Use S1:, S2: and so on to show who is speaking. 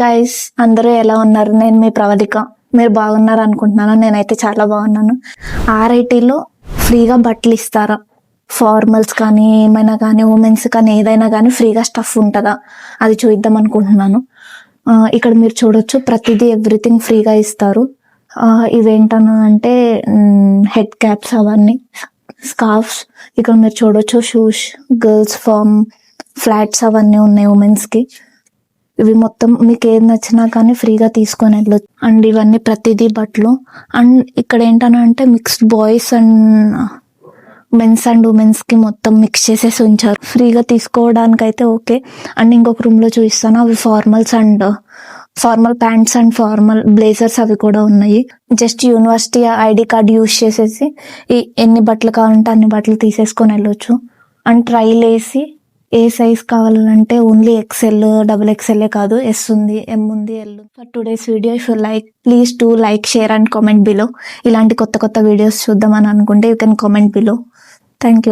S1: Guys, అందరూ ఎలా ఉన్నారు? నేను మీ ప్రవళిక. మీరు బాగున్నారు అనుకుంటున్నాను. నేనైతే చాలా బాగున్నాను. ఆర్ఐటీలో ఫ్రీగా బట్టలు ఇస్తారా? ఫార్మల్స్ కానీ ఏమైనా కానీ ఉమెన్స్ కానీ ఏదైనా కానీ ఫ్రీగా స్టఫ్ ఉంటుందా? అది చూద్దాం అనుకుంటున్నాను. ఇక్కడ మీరు చూడొచ్చు, ప్రతిదీ ఎవ్రీథింగ్ ఫ్రీగా ఇస్తారు. ఇవేంటన్నా అంటే హెడ్ క్యాప్స్, అవన్నీ స్కార్ఫ్స్. ఇక్కడ మీరు చూడొచ్చు, షూస్, గర్ల్స్ ఫార్మ్, ఫ్లాట్స్ అవన్నీ ఉన్నాయి ఉమెన్స్కి. ఇవి మొత్తం మీకు ఏది నచ్చినా కానీ ఫ్రీగా తీసుకొని వెళ్ళొచ్చు. అండ్ ఇవన్నీ ప్రతిదీ బట్టలు. అండ్ ఇక్కడ ఏంటనంటే mixed boys and mens and ఉమెన్స్కి మొత్తం మిక్స్ చేసేసి ఉంచారు. ఫ్రీగా తీసుకోవడానికి అయితే ఓకే. అండ్ ఇంకొక రూమ్లో చూపిస్తాను, అవి formals and formal pants and formal blazers అవి కూడా ఉన్నాయి. Just university ID card use చేసేసి ఎన్ని బట్టలు కావాలంటే అన్ని బట్టలు తీసేసుకొని వెళ్ళొచ్చు. అండ్ ట్రైల్ వేసి ఏ సైజ్ కావాలంటే ఓన్లీ ఎక్స్ఎల్, XXL కాదు, ఎస్ ఉంది, ఎం ఉంది, L. For today's video, if you like, please to like, share and comment below. ఇలాంటి కొత్త వీడియోస్ చూద్దామని అనుకుంటే you can comment below. Thank you.